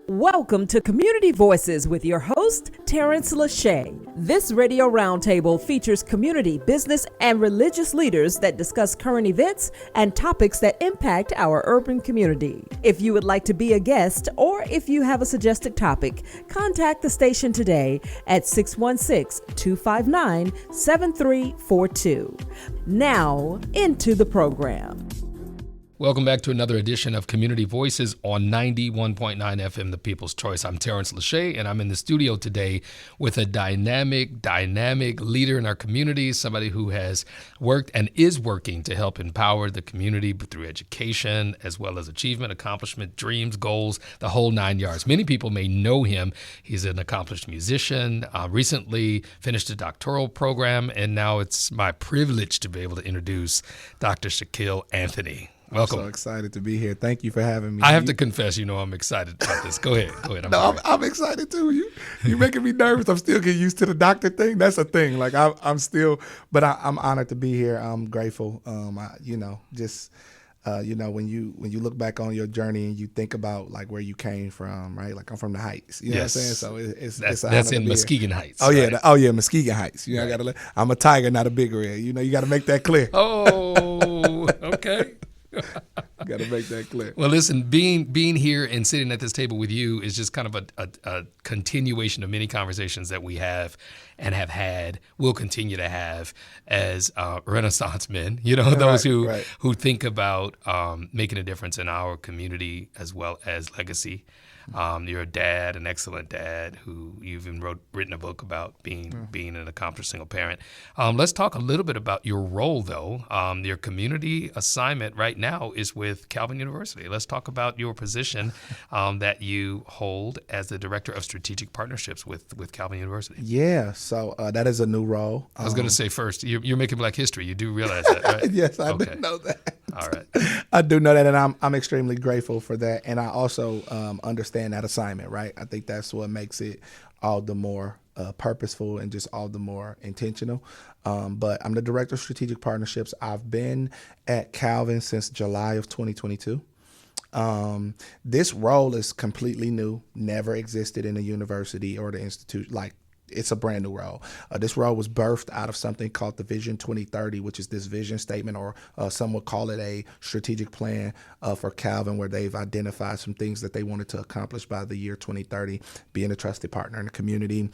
Welcome to Community Voices with your host, Tarence Lauchie. This radio roundtable features community, business, and religious leaders that discuss current events and topics that impact our urban community. If you would like to be a guest or if you have a suggested topic, contact the station today at 616-259-7342. Now, into the program. Welcome back to another edition of Community Voices on 91.9 FM, The People's Choice. I'm Tarence Lauchie, and I'm in the studio today with a dynamic leader in our community, somebody who has worked and is working to help empower the community through education, as well as achievement, accomplishment, dreams, goals, the whole 9 yards. Many people may know him. He's an accomplished musician, recently finished a doctoral program, and now it's my privilege to be able to introduce Dr. Shaquille Anthony. Welcome. I'm so excited to be here. Thank you for having me. I have to confess, I'm excited about this. Go ahead. I'm excited too. You're making me nervous. I'm still getting used to the doctor thing. That's a thing. Like I'm still, but I'm honored to be here. I'm grateful. When you look back on your journey and you think about like where you came from, right? Like I'm from the Heights. You know what I'm saying? So it's that's in Muskegon Heights. Oh right? yeah, Muskegon Heights. Right. I'm a tiger, not a big red. You got to make that clear. Oh, okay. Got to make that clear. Well, listen, being here and sitting at this table with you is just kind of a continuation of many conversations that we have and have had, will continue to have as Renaissance men, those who think about making a difference in our community as well as legacy. You're a dad, an excellent dad, who you've even written a book about being an accomplished single parent. Let's talk a little bit about your role, though. Your community assignment right now is with Calvin University. Let's talk about your position that you hold as the Director of Strategic Partnerships with Calvin University. Yeah, so that is a new role. I was going to say first, you're making Black history. You do realize that, right? Yes, I do know that. All right. I do know that, and I'm extremely grateful for that. And I also understand that assignment, right? I think that's what makes it all the more purposeful and just all the more intentional. But I'm the Director of Strategic Partnerships. I've been at Calvin since July of 2022. This role is completely new, never existed in the university or the institute. It's a brand new role. This role was birthed out of something called the Vision 2030, which is this vision statement, or some would call it a strategic plan for Calvin, where they've identified some things that they wanted to accomplish by the year 2030, being a trusted partner in the community,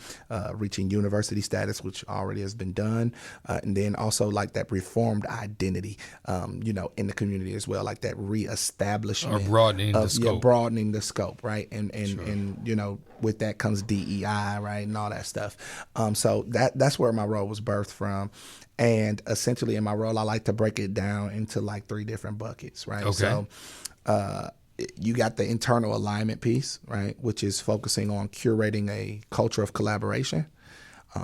reaching university status, which already has been done, and then also like that reformed identity, in the community as well, like that reestablishment. Or broadening the scope. Yeah, broadening the scope, right? And Sure. with that comes DEI, right, and all that stuff. So that's where my role was birthed from. And essentially in my role, I like to break it down into like three different buckets, right? Okay. So you got the internal alignment piece, right, which is focusing on curating a culture of collaboration.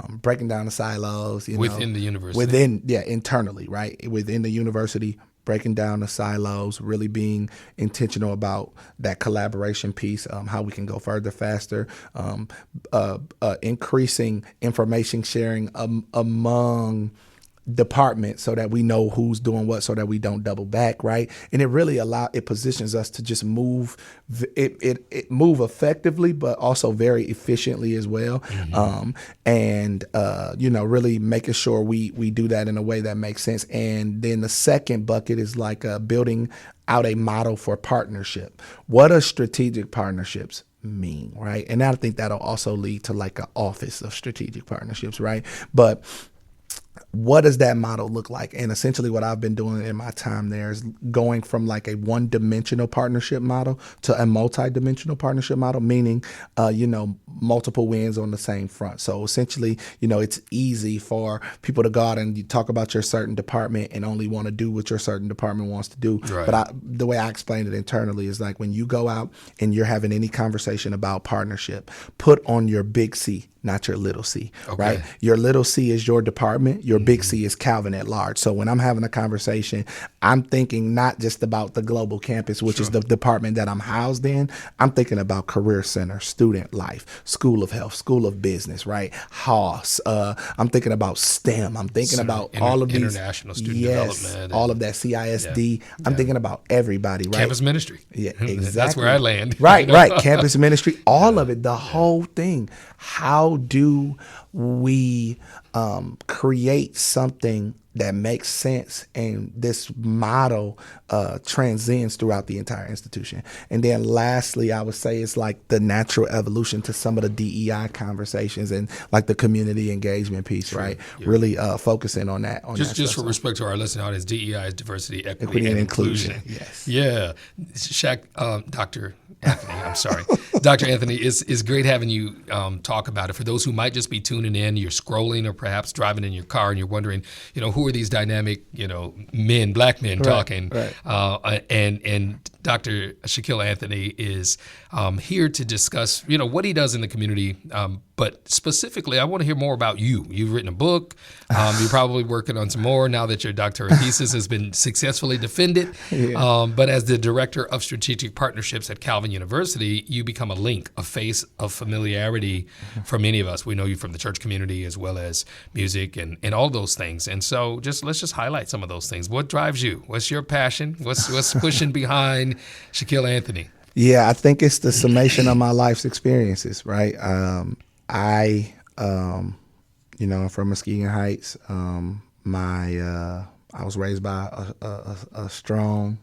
Breaking down the silos, within the university. Internally, right? Within the university, breaking down the silos, really being intentional about that collaboration piece, how we can go further, faster, increasing information sharing among department so that we know who's doing what, so that we don't double back, right? And it positions us to just move move effectively, but also very efficiently as well. Mm-hmm. Really making sure we do that in a way that makes sense. And then the second bucket is like building out a model for partnership. What are strategic partnerships mean, right? And I think that'll also lead to like an office of strategic partnerships, right? But what does that model look like? And essentially what I've been doing in my time there is going from like a one-dimensional partnership model to a multi-dimensional partnership model, meaning, multiple wins on the same front. So essentially, it's easy for people to go out and you talk about your certain department and only want to do what your certain department wants to do. Right. But the way I explain it internally is like when you go out and you're having any conversation about partnership, put on your big C, not your little c, okay. Right? Your little c is your department. Your big C is Calvin at large. So when I'm having a conversation, I'm thinking not just about the global campus, which is the department that I'm housed in. I'm thinking about career center, student life, school of health, school of business, right? Haas. I'm thinking about STEM. I'm thinking about all of these international student development, all of that CISD. I'm thinking about everybody, right? Campus ministry. Yeah, exactly. That's where I land. Right, right. Campus ministry, all of it, the whole thing. How do we create something that makes sense, and this model transcends throughout the entire institution? And then lastly, I would say it's like the natural evolution to some of the DEI conversations and like the community engagement piece, right? Yeah. Really focusing on that. Just for respect to our listening audience, DEI is diversity, equity and inclusion. Yes. Yeah. Dr. Anthony, I'm sorry. Dr. Anthony, it's great having you talk about it. For those who might just be tuning in, you're scrolling or perhaps driving in your car and you're wondering, who are these dynamic, black men talking? Right. And Dr. Shaquille Anthony is here to discuss, what he does in the community. But specifically, I want to hear more about you. You've written a book. You're probably working on some more now that your doctoral thesis has been successfully defended. Yeah. But as the director of strategic partnerships at Calvin University, you become a link, a face of familiarity for many of us. We know you from the church community as well as music and all those things. And so let's just highlight some of those things. What drives you? What's your passion? What's pushing behind Shaquille Anthony? Yeah, I think it's the summation of my life's experiences, right? I'm from Muskegon Heights. I was raised by a strong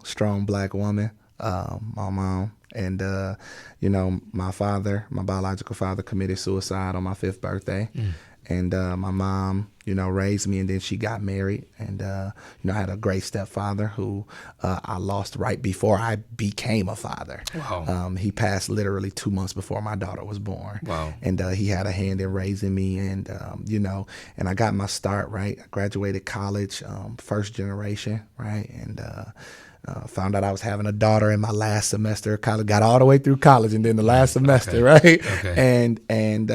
black woman, my mom. And, my biological father committed suicide on my 5th birthday. And my mom, raised me, and then she got married. And, I had a great stepfather who I lost right before I became a father. Wow. He passed literally 2 months before my daughter was born. Wow. And he had a hand in raising me. And, and I got my start, right? I graduated college, first generation, right? And found out I was having a daughter in my last semester of college, got all the way through college and then the last semester, right? Okay. And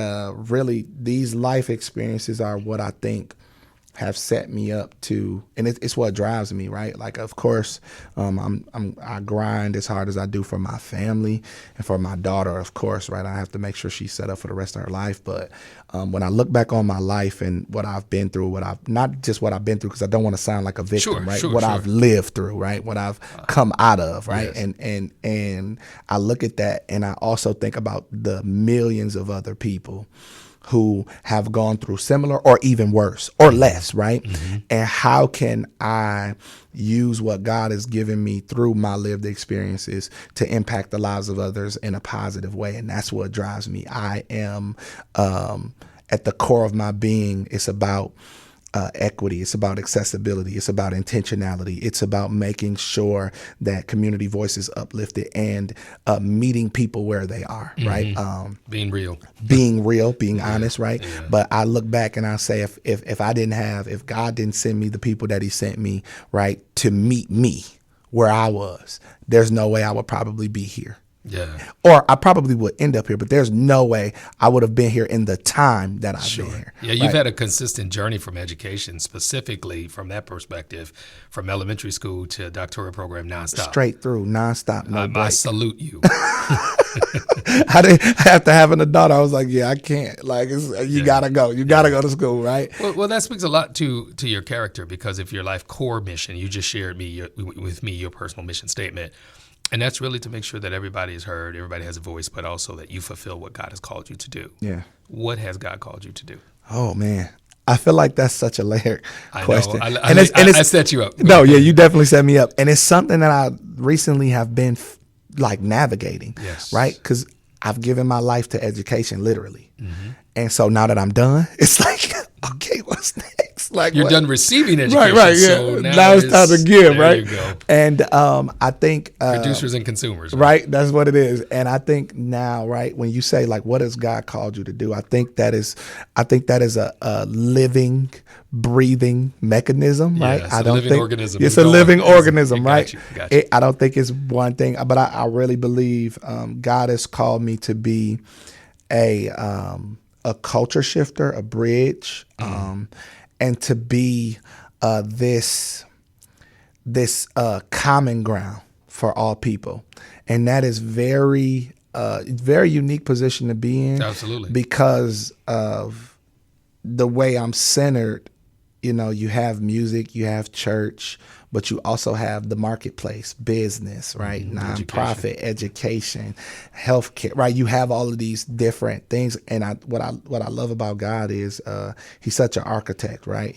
really these life experiences are what I think have set me up to, and it's what drives me, right? Like, of course, I grind as hard as I do for my family and for my daughter, of course, right? I have to make sure she's set up for the rest of her life. But when I look back on my life and what I've been through, not just what I've been through, because I don't want to sound like a victim, right? What I've lived through, right? What I've come out of, right? Yes. And I look at that, and I also think about the millions of other people who have gone through similar or even worse or less, right? Mm-hmm. And how can I use what God has given me through my lived experiences to impact the lives of others in a positive way? And that's what drives me. I am, at the core of my being, it's about equity. It's about accessibility. It's about intentionality. It's about making sure that community voice is uplifted and meeting people where they are, right? Being real, being honest, right? Yeah. But I look back and I say, if God didn't send me the people that he sent me, right, to meet me where I was, there's no way I would probably be here. Yeah. Or I probably would end up here, but there's no way I would have been here in the time that I've been here. Yeah, you've had a consistent journey from education, specifically from that perspective, from elementary school to doctoral program nonstop. Straight through, nonstop, no break. I salute you. I didn't have to have an adult. I was like, yeah, I can't. Like, you gotta go. You gotta go to school, right? Well, that speaks a lot to your character, because if your life core mission, you just shared with me your personal mission statement. And that's really to make sure that everybody is heard, everybody has a voice, but also that you fulfill what God has called you to do. Yeah. What has God called you to do? Oh, man. I feel like that's such a layered question. I set you up. No, yeah, you definitely set me up. And it's something that I recently have been navigating, yes, right? Because I've given my life to education, literally. Mm-hmm. And so now that I'm done, it's like, okay, what's next? Like, you're done receiving education. Right, yeah. So now it's time to give, right? There you go. And I think producers and consumers, right? That's what it is. And I think now, right, when you say like, what has God called you to do? I think that is a living, breathing mechanism, right? It's a living organism. It's a living organism, right? Got you. I don't think it's one thing, but I really believe God has called me to be a culture shifter, a bridge, and to be this common ground for all people, and that is very unique position to be in. Absolutely. Because of the way I'm centered. You have music, you have church, but you also have the marketplace, business, right? Nonprofit, education, healthcare, right? You have all of these different things. And what I love about God is he's such an architect, right?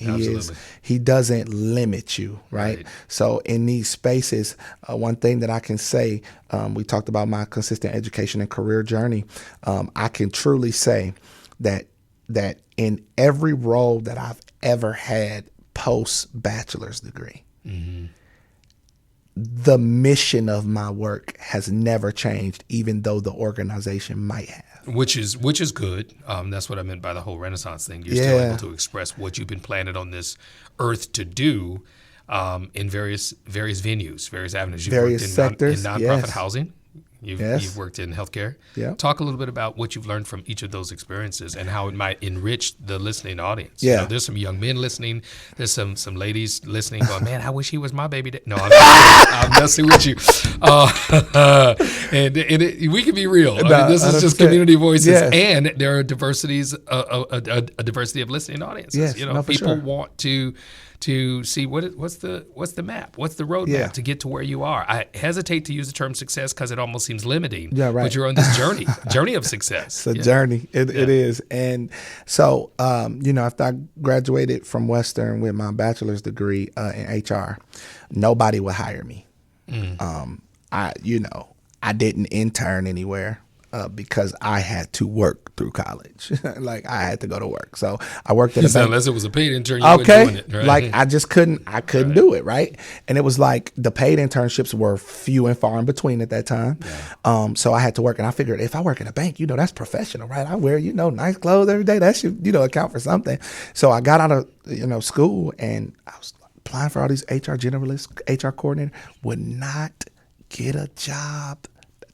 He doesn't limit you, right? So in these spaces, one thing that I can say, we talked about my consistent education and career journey. I can truly say that in every role that I've ever had post bachelor's degree, the mission of my work has never changed, even though the organization might have. Which is good. That's what I meant by the whole Renaissance thing. You're still able to express what you've been planted on this earth to do in various venues, various avenues. You've various worked in sectors, nonprofit housing. You've Yes. worked in healthcare. Yeah. Talk a little bit about what you've learned from each of those experiences and how it might enrich the listening audience. Yeah. You know, there's some young men listening. There's some ladies listening going, man, I wish he was my baby. No, I'm messing with you. And we can be real. I mean, this is just 100%. community voices, Yes. and there are diversities, a diversity of listening audiences. Yes, You know, no, for people sure. want to see what's the map, what's the roadmap Yeah. to get to where you are. I hesitate to use the term success because it almost seems limiting. Yeah, right. But you're on this journey of success. It's a journey. It is. And so, after I graduated from Western with my bachelor's degree in HR, nobody would hire me. I didn't intern anywhere because I had to work through college. Like I had to go to work. So I worked at a bank. Unless it was a paid intern, you weren't doing it, right? Like I just couldn't do it, right? And it was like the paid internships were few and far in between at that time. Yeah. So I had to work, and I figured if I work in a bank, that's professional, right? I wear, nice clothes every day. That should, account for something. So I got out of, school, and I was applying for all these HR generalists, HR coordinator, would not get a job.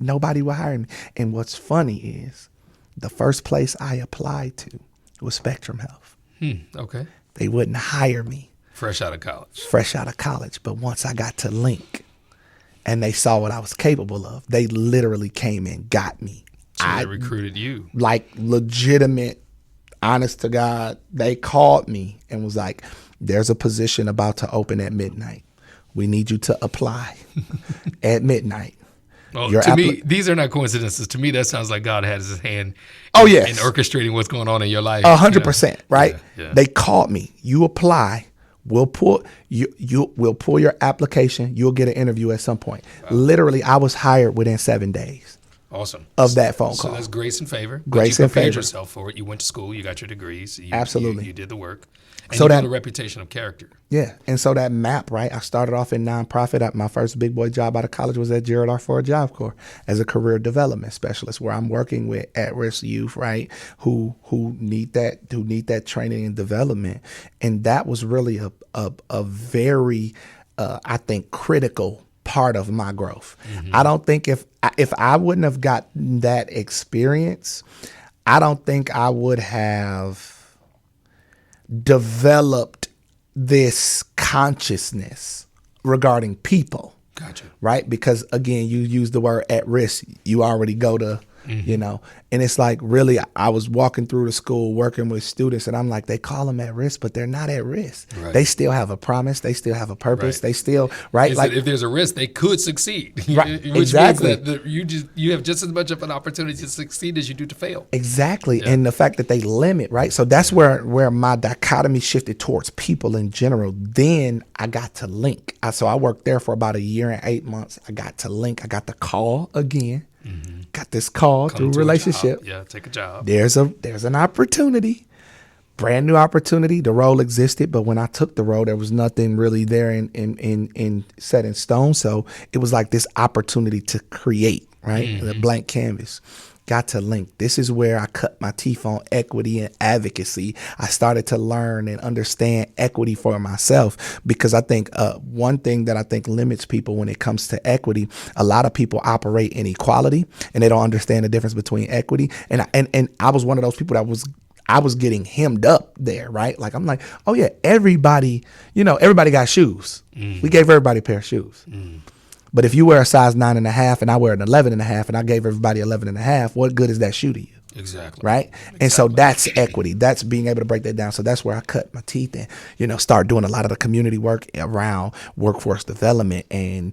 Nobody would hire me. And what's funny is the first place I applied to was Spectrum Health. Okay. They wouldn't hire me. Fresh out of college. But once I got to Link and they saw what I was capable of, they literally came and got me. So they recruited you. Like legitimate, honest to God, they called me and was like, there's a position about to open at midnight. We need you to apply at midnight. Well, to me, these are not coincidences. To me, that sounds like God has his hand in orchestrating what's going on in your life. 100%, right? Yeah. They called me. You apply. We'll pull we'll pull your application. You'll get an interview at some point. Wow. Literally, I was hired within 7 days. Awesome. Of that phone call. So that's grace and favor. Grace you and favor. prepared yourself for it. You went to school. You got your degrees. Absolutely. You did the work. And so you built a reputation of character. Yeah. And so that map, right? I started off in nonprofit. My first big boy job out of college was at Gerald R. Ford Job Corps as a career development specialist, where I'm working with at-risk youth, right? Who need that training and development. And that was really a very, I think, critical part of my growth. Mm-hmm. I don't think if I wouldn't have gotten that experience, I don't think I would have developed this consciousness regarding people. Gotcha. Right? Because again, you use the word at risk, you already go to, and it's like, really, I was walking through the school working with students, and I'm like, they call them at risk, but they're not at risk. Right. They still have a promise. They still have a purpose. Right. They still, right? Like if there's a risk, they could succeed. Right. Which Exactly. means that you have just as much of an opportunity to succeed as you do to fail. Exactly. Yeah. And the fact that they limit, right? So that's where my dichotomy shifted towards people in general. Then I got to Link. So I worked there for about 1 year and 8 months. I got to Link. I got the call again. Mm-hmm. Got this call through relationship. Yeah, take a job. There's an opportunity, brand new opportunity. The role existed, but when I took the role, there was nothing really there in set in stone. So it was like this opportunity to create, right? The blank canvas. Got to Link. This is where I cut my teeth on equity and advocacy. I started to learn and understand equity for myself, because I think one thing that I think limits people when it comes to equity, a lot of people operate in equality and they don't understand the difference between equity. And I was one of those people that I was getting hemmed up there, right? Like, I'm like, oh yeah, everybody got shoes. We gave everybody a pair of shoes. But if you wear a size 9.5 and I wear an 11.5 and I gave everybody 11.5, what good is that shoe to you? Exactly. Right. Exactly. And so that's equity. That's being able to break that down. So that's where I cut my teeth and, start doing a lot of the community work around workforce development and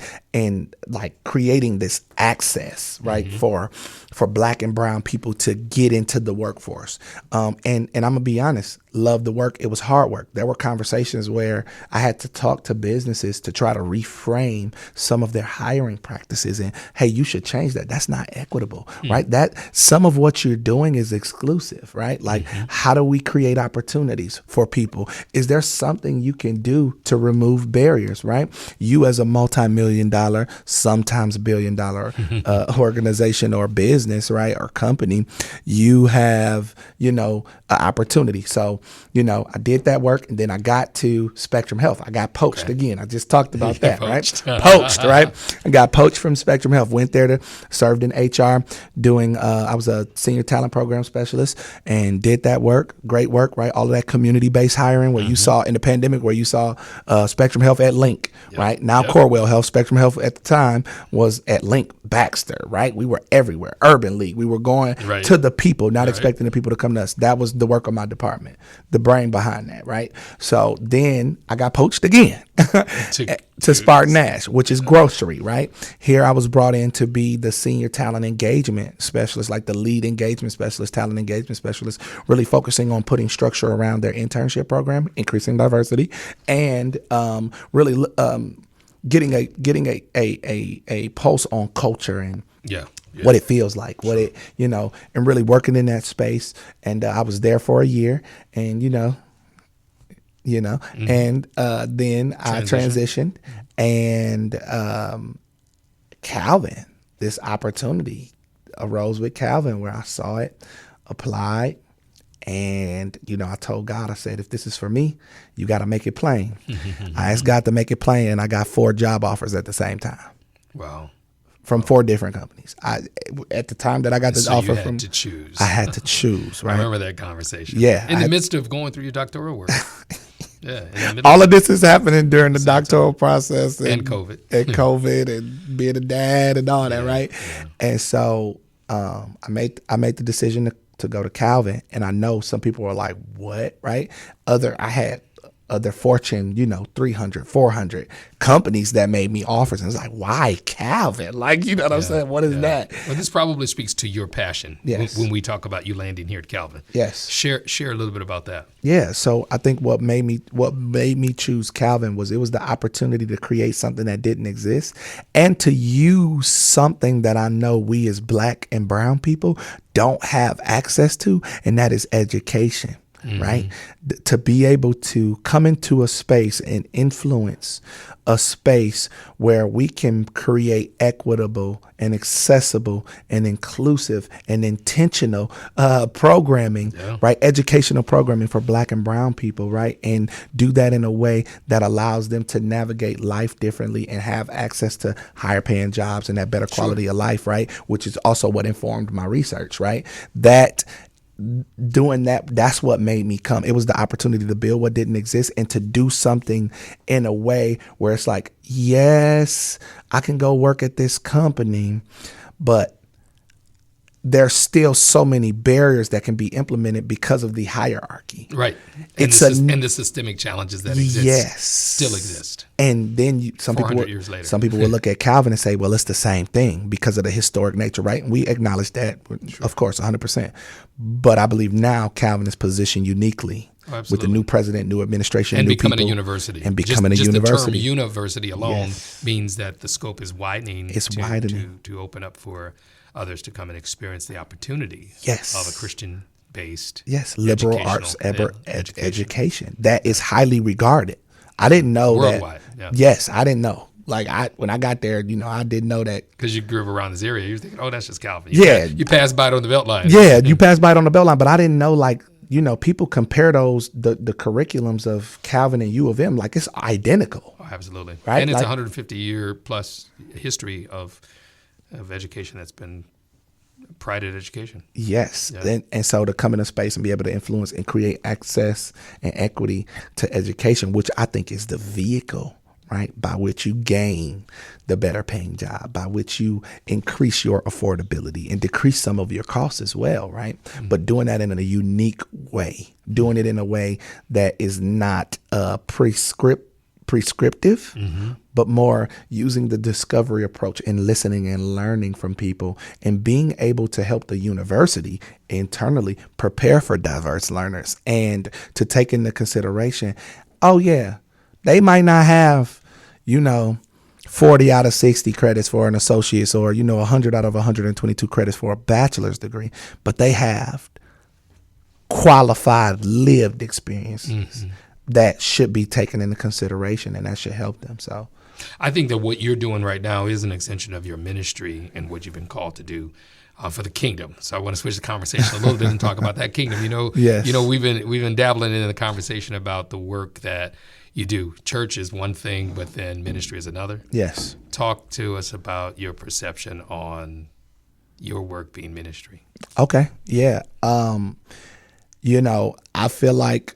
like creating this access, right, for Black and brown people to get into the workforce. And I'm gonna be honest, love the work. It was hard work. There were conversations where I had to talk to businesses to try to reframe some of their hiring practices and, hey, you should change that. That's not equitable, right? That some of what you're doing is exclusive, right? Like, how do we create opportunities for people? Is there something you can do to remove barriers, right? You as a multi-million-dollar, sometimes billion-dollar organization or business, right, or company, you have, an opportunity. So, I did that work, and then I got to Spectrum Health. I got poached again. I just talked about that, right? Poached, right? I got poached from Spectrum Health. Went there served in HR, doing. I was a senior talent program specialist, and did that work. Great work, right? All of that community-based hiring, where you saw in the pandemic, where you saw Spectrum Health at Link, right? Now Corewell Health. Spectrum Health at the time was at Link Baxter, right? We were everywhere. Urban League. We were going to the people, not expecting the people to come to us. That was the work of my department, the brain behind that, right? So then I got poached again to Spartan Nash, which is grocery, right? Here I was brought in to be the senior talent engagement specialist, like the lead engagement specialist, talent engagement specialist, really focusing on putting structure around their internship program, increasing diversity, and really getting a pulse on culture and what it feels like, what it, and really working in that space. And I was there for a year, and and then I transitioned, and Calvin, this opportunity arose with Calvin where I saw it, applied, and I told God, I said, if this is for me, you got to make it plain. I asked God to make it plain, and I got 4 job offers at the same time. Wow. From 4 different companies. At the time that I got this offer from, to choose. I had to choose. Right. I remember that conversation. Yeah. In the midst of going through your doctoral work. All of this is happening during the doctoral process and COVID, and being a dad and all that, right? Yeah. And so I made the decision to go to Calvin, and I know some people were like, "What?" Right? I had other Fortune, 300, 400 companies that made me offers. And it's like, why Calvin? Like, what I'm saying? What is that? Well, this probably speaks to your passion when we talk about you landing here at Calvin. Yes. Share a little bit about that. Yeah. So I think what made me choose Calvin was it was the opportunity to create something that didn't exist and to use something that I know we as Black and brown people don't have access to, and that is education. Right? To be able to come into a space and influence a space where we can create equitable and accessible and inclusive and intentional programming, right? Educational programming for Black and brown people, right? And do that in a way that allows them to navigate life differently and have access to higher paying jobs and that better quality of life, right? Which is also what informed my research, right? Doing that's what made me come. It was the opportunity to build what didn't exist and to do something in a way where it's like, yes, I can go work at this company, but there's still so many barriers that can be implemented because of the hierarchy. Right. And the systemic challenges that exist still exist. And then some people will look at Calvin and say, well, it's the same thing because of the historic nature, right? And we acknowledge that, of course, 100%. But I believe now Calvin is positioned uniquely with the new president, new administration, and new becoming people, a university. And becoming a university. The term university alone means that the scope is widening. It's widening. To open up for others to come and experience the opportunity of a Christian-based liberal arts education that is highly regarded. I didn't know worldwide, that. Yes, I didn't know. Like when I got there, I didn't know that. Because you grew up around this area, you're thinking, oh, that's just Calvin. You passed by it on the Beltline. Yeah, you passed by it on the Beltline, but I didn't know people compare the curriculums of Calvin and U of M like it's identical. Oh, absolutely, right? And it's 150-year plus history of education that's been Pride at education. Yes. Yeah. And so to come in a space and be able to influence and create access and equity to education, which I think is the vehicle, right, by which you gain the better paying job, by which you increase your affordability and decrease some of your costs as well, right? Mm-hmm. But doing that in a unique way, doing it in a way that is not prescriptive, mm-hmm. but more using the discovery approach and listening and learning from people and being able to help the university internally prepare for diverse learners and to take into consideration, oh yeah, they might not have, 40 out of 60 credits for an associate's or, 100 out of 122 credits for a bachelor's degree, but they have qualified lived experiences mm-hmm. that should be taken into consideration and that should help them. So I think that what you're doing right now is an extension of your ministry and what you've been called to do for the kingdom. So I want to switch the conversation a little bit and talk about that kingdom. Yes. We've been dabbling in the conversation about the work that you do. Church is one thing, but then ministry is another. Yes. Talk to us about your perception on your work being ministry. Okay. Yeah. I feel like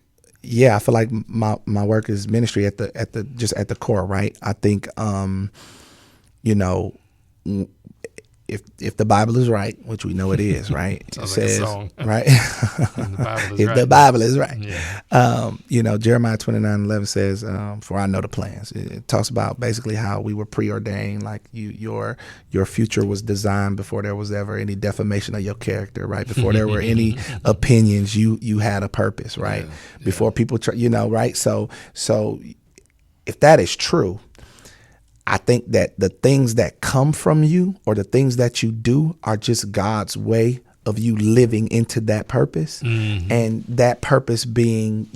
my work is ministry at the core, right? I think if the Bible is right, which we know it is, right? It says, like a song. Right? The Bible is the right. Bible is right. Yeah. Jeremiah 29:11 says, for I know the plans. It talks about basically how we were preordained, like your future was designed before there was ever any defamation of your character, right? Before there were any opinions, you had a purpose, right? Yeah. Before people, right? So if that is true, I think that the things that come from you or the things that you do are just God's way of you living into that purpose, mm-hmm. and that purpose being,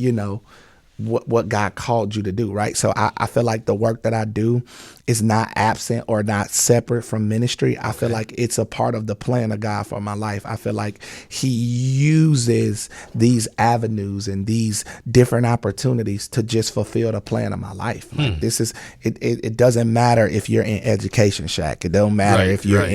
what God called you to do, right? So I feel like the work that I do is not absent or not separate from ministry. I feel like it's a part of the plan of God for my life. I feel like he uses these avenues and these different opportunities to just fulfill the plan of my life. Like this is, it doesn't matter if you're in education, Shaq. It don't matter if you're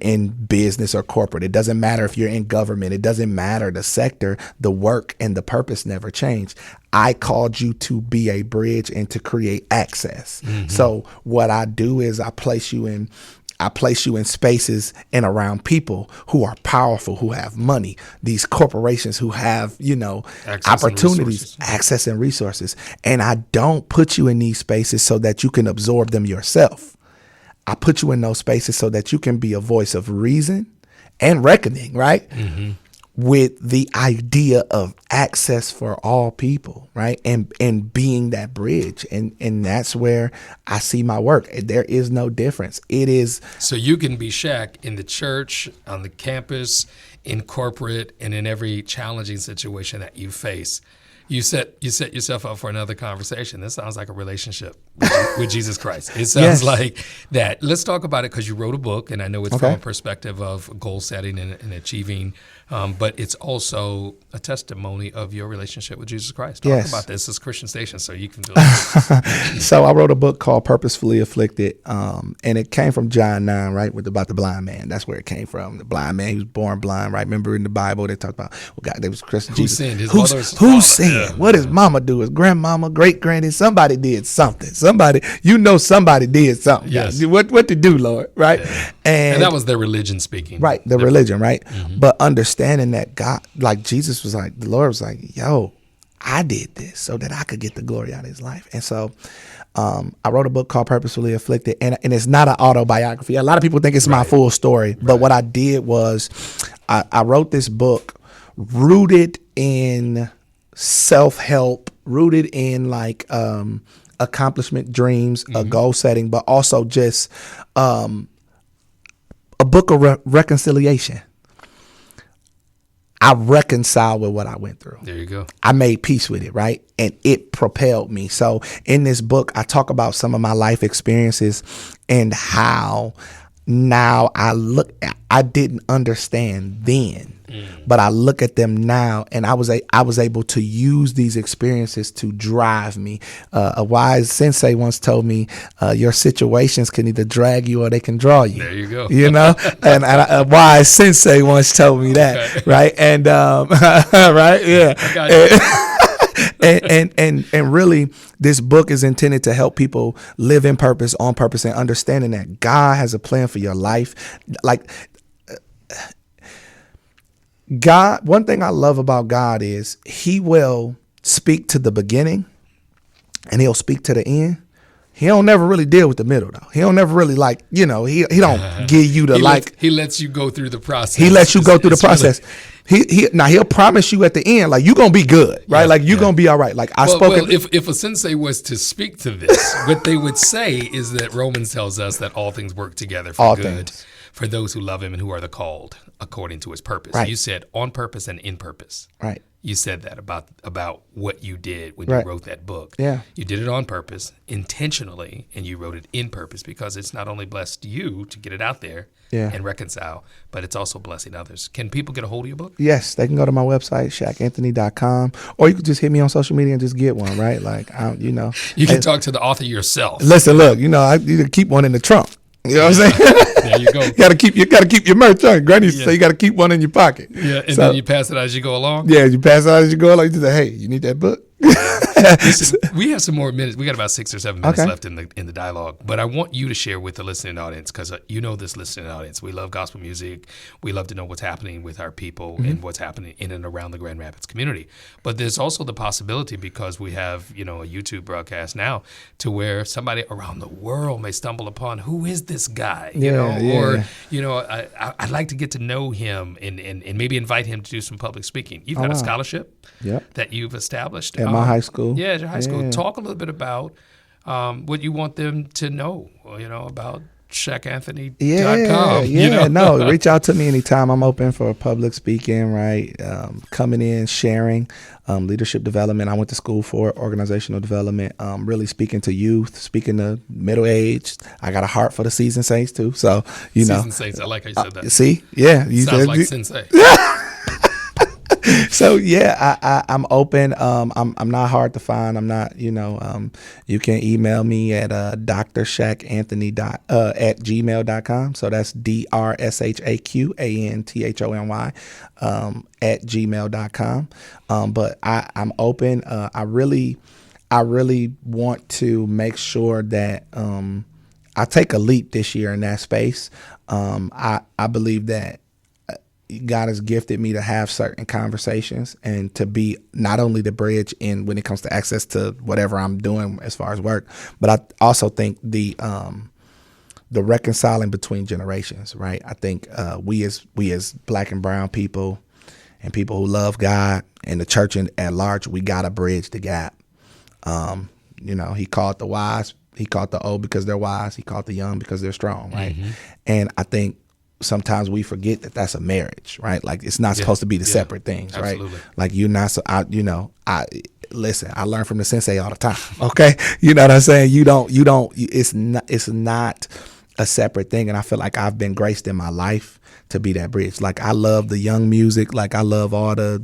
in business or corporate. It doesn't matter if you're in government. It doesn't matter the sector, the work and the purpose never change. I called you to be a bridge and to create access. Mm-hmm. So what I do is I place you in spaces and around people who are powerful, who have money, these corporations who have, opportunities, access and resources. And I don't put you in these spaces so that you can absorb them yourself. I put you in those spaces so that you can be a voice of reason and reckoning, right? Mm-hmm. With the idea of access for all people, right? And being that bridge. And that's where I see my work. There is no difference. It is. So you can be Shaq in the church, on the campus, in corporate, and in every challenging situation that you face. You set yourself up for another conversation. This sounds like a relationship with Jesus Christ. It sounds like that. Let's talk about it because you wrote a book, and I know it's from a perspective of goal setting and achieving, but it's also a testimony of your relationship with Jesus Christ. Talk about this. It's Christian Station, so you can do it. So I wrote a book called Purposefully Afflicted, and it came from John 9, right, about the blind man. That's where it came from. The blind man, he was born blind, right? Remember in the Bible, they talked about, there was Christian Jesus. Who sinned? His mother's Who sinned? Yeah. What does mama do? His grandmama, great granny? Somebody did something. Somebody did something. Yes. What to do, Lord, right? Yeah. And that was their religion speaking. Right, the religion, right? Mm-hmm. But understanding that God, like Jesus was like, the Lord was like, yo, I did this so that I could get the glory out of his life. And so I wrote a book called Purposefully Afflicted, and it's not an autobiography. A lot of people think it's my full story, but what I did was I wrote this book rooted in self-help, rooted in like accomplishment, dreams, a goal setting, but also just a book of reconciliation. I reconciled with what I went through. There you go. I made peace with it, right? And it propelled me. So in this book, I talk about some of my life experiences and how now I didn't understand then, but I look at them now, and I was able to use these experiences to drive me. A wise sensei once told me, your situations can either drag you or they can draw you. There you go. You know, and a wise sensei once told me that, okay. Right? And right, yeah. I got you. And really, this book is intended to help people live in purpose, on purpose, and understanding that God has a plan for your life. Like God, one thing I love about God is He will speak to the beginning and He'll speak to the end. He don't never really deal with the middle though. He don't never really he don't give you the he lets you go through the process. He lets you go through the process. Now he'll promise you at the end, like, you're gonna be good, right? Like, you're gonna be all right. Like, if a sensei was to speak to this, what they would say is that Romans tells us that all things work together for good for those who love Him and who are the called according to His purpose. Right. You said on purpose and in purpose. Right. You said that about what you did when you wrote that book. Yeah. You did it on purpose, intentionally, and you wrote it in purpose because it's not only blessed you to get it out there and reconcile, but it's also blessing others. Can people get a hold of your book? Yes, they can go to my website, shacanthony.com, or you can just hit me on social media and just get one, right? Like, you can talk to the author yourself. Listen, look, you can keep one in the trunk. You know what I'm saying? There you go. You gotta keep your merch on. Granny used to say you gotta keep one in your pocket. Yeah, and then you pass it out as you go along. Yeah, you pass it out as you go along. You just say, hey, you need that book? Listen, we have some more minutes. We got about 6 or 7 minutes left in the dialogue. But I want you to share with the listening audience, because this listening audience. We love gospel music. We love to know what's happening with our people and what's happening in and around the Grand Rapids community. But there's also the possibility, because we have a YouTube broadcast now, to where somebody around the world may stumble upon, who is this guy? I'd like to get to know him and maybe invite him to do some public speaking. You've got a scholarship that you've established at my high school. Yeah, at your high school. Talk a little bit about what you want them to know, about shacanthony.com. No, reach out to me anytime. I'm open for public speaking, right? Coming in, sharing, leadership development. I went to school for organizational development, really speaking to youth, speaking to middle-aged. I got a heart for the seasoned saints too. So, Seasoned saints, I like how you said that. See? Yeah. Sounds like sensei. So I'm open. I'm not hard to find. I'm not, you can email me at drshacanthony at gmail.com. So that's DRSHAQANTHONY at gmail.com. But I'm open. I really want to make sure that I take a leap this year in that space. I believe that God has gifted me to have certain conversations and to be not only the bridge in when it comes to access to whatever I'm doing as far as work, but I also think the reconciling between generations, right? I think we as Black and brown people and people who love God and the church at large, we got to bridge the gap. He called the wise, he called the old because they're wise, he called the young because they're strong, right? Mm-hmm. And I think sometimes we forget that that's a marriage, right? Like, it's not supposed to be the separate things, absolutely. Right? Like, you're not, listen, I learn from the sensei all the time. Okay. You know what I'm saying? It's not a separate thing. And I feel like I've been graced in my life to be that bridge. Like, I love the young music. Like, I love all the,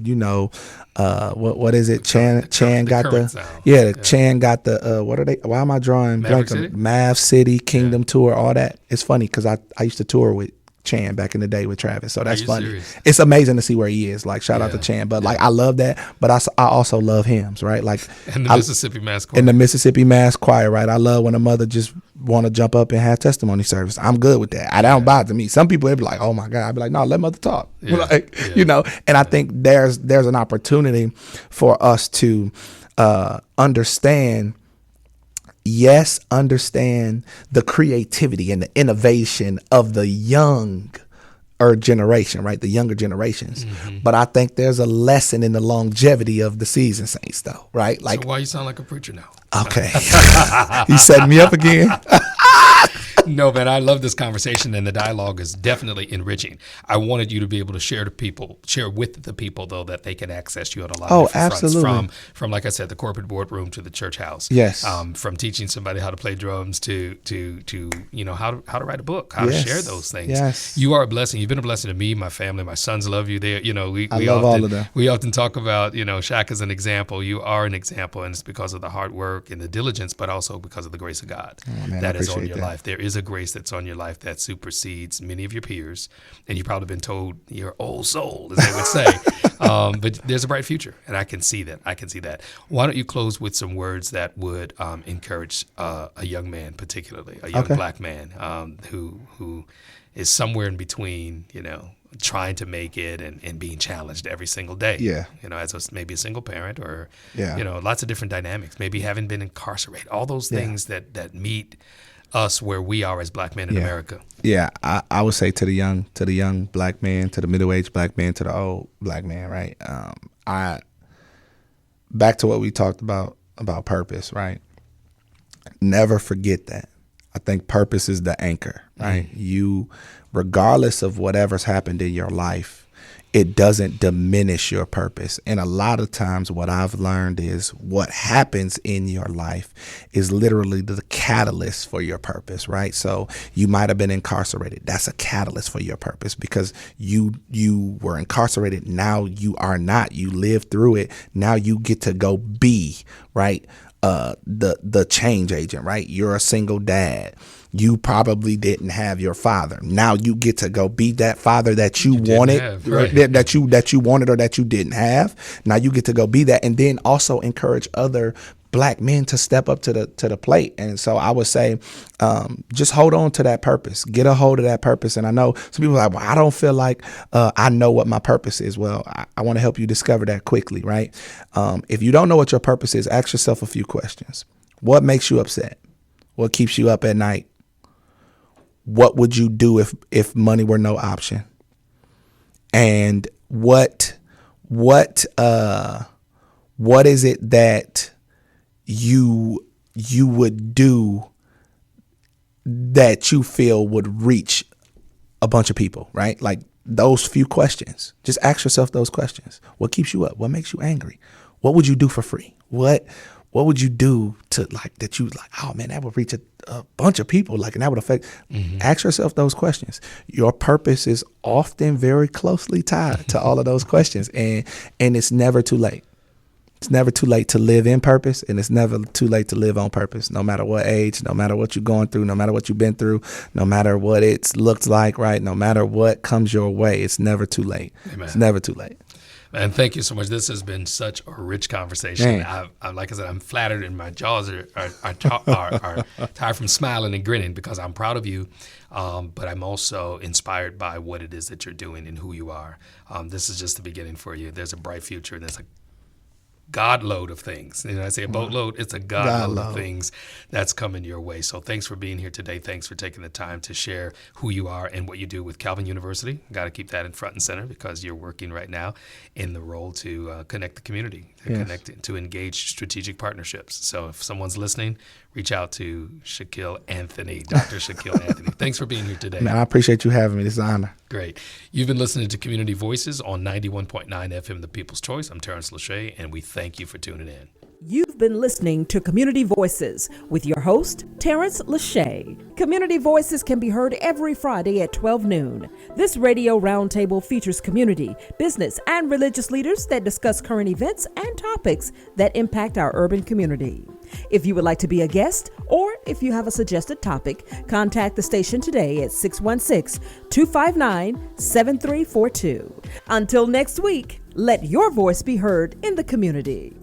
what is it? Chan got the, Chan got the, what are they? Why am I drawing blank? Mav City, Kingdom Tour, all that. It's funny because I used to tour with Chan back in the day with Travis, so that's funny. Serious? It's amazing to see where he is. Like, shout out to Chan, but like, I love that. But I also love hymns, right? Like, and the Mississippi Mass Choir. In the Mississippi Mass Choir, right? I love when a mother just want to jump up and have testimony service. I'm good with that. I don't bother me. Some people, they'd be like, "Oh my God," I'd be like, "No, let mother talk." And I think there's an opportunity for us to understand the creativity and the innovation of the younger generation, right? The younger generations. Mm-hmm. But I think there's a lesson in the longevity of the seasoned saints, though, right? Like, so why you sound like a preacher now? Okay. You setting me up again? No, man, I love this conversation, and the dialogue is definitely enriching. I wanted you to be able to share with the people, though, that they can access you on a lot of different absolutely. fronts. From, like I said, the corporate boardroom to the church house. Yes. From teaching somebody how to play drums to how to write a book, how to share those things. Yes. You are a blessing. You've been a blessing to me, my family, my sons love you. There, I love all of them. We often talk about, Shaq as an example. You are an example, and it's because of the hard work and the diligence, but also because of the grace of God that is on your life. There is a grace that's on your life that supersedes many of your peers, and you've probably been told you're old soul, as they would say. But there's a bright future, and I can see that. Why don't you close with some words that would encourage a young man, particularly a young black man who is somewhere in between, trying to make it and being challenged every single day. Yeah. As maybe a single parent or, lots of different dynamics, maybe having been incarcerated, all those things that meet us where we are as black men in America. Yeah, I would say to the young black man, to the middle-aged black man, to the old black man, right? Back to what we talked about purpose, right? Never forget that. I think purpose is the anchor, right? You, regardless of whatever's happened in your life, it doesn't diminish your purpose. And a lot of times what I've learned is what happens in your life is literally the catalyst for your purpose, right? So you might have been incarcerated. That's a catalyst for your purpose because you were incarcerated. Now you are not. You lived through it. Now you get to go be, right? The change agent, right? You're a single dad. You probably didn't have your father. Now you get to go be that father that you wanted, that you wanted or that you didn't have. Now you get to go be that, and then also encourage other black men to step up to the plate. And so I would say, just hold on to that purpose. Get a hold of that purpose. And I know some people are like, well, I don't feel like I know what my purpose is. Well, I want to help you discover that quickly, right? If you don't know what your purpose is, ask yourself a few questions. What makes you upset? What keeps you up at night? What would you do if money were no option? And what is it that you would do that you feel would reach a bunch of people, right? Like those few questions. Just ask yourself those questions. What keeps you up? What makes you angry? What would you do for free? What would you do to that you like, oh man, that would reach a bunch of people, and that would affect. Ask yourself those questions. Your purpose is often very closely tied to all of those questions, and it's never too late. It's never too late to live in purpose, and it's never too late to live on purpose, no matter what age, no matter what you're going through, no matter what you've been through, no matter what it looks like, right? No matter what comes your way, it's never too late. Amen. It's never too late. Man, thank you so much. This has been such a rich conversation. Like I said, I'm flattered, and my jaws are tired from smiling and grinning because I'm proud of you. But I'm also inspired by what it is that you're doing and who you are. This is just the beginning for you. There's a bright future, and there's a God load of things. I say a boatload, it's a God load of things that's coming your way. So thanks for being here today. Thanks for taking the time to share who you are and what you do with Calvin University. Got to keep that in front and center because you're working right now in the role to connect the community, to engage strategic partnerships. So if someone's listening, reach out to Shaquille Anthony, Dr. Shaquille Anthony. Thanks for being here today. Man, I appreciate you having me. It's an honor. Great. You've been listening to Community Voices on 91.9 FM, The People's Choice. I'm Tarence Lauchie, and we thank you for tuning in. You've been listening to Community Voices with your host, Tarence Lauchie. Community Voices can be heard every Friday at 12 noon. This radio roundtable features community, business, and religious leaders that discuss current events and topics that impact our urban community. If you would like to be a guest, or if you have a suggested topic, contact the station today at 616-259-7342. Until next week, let your voice be heard in the community.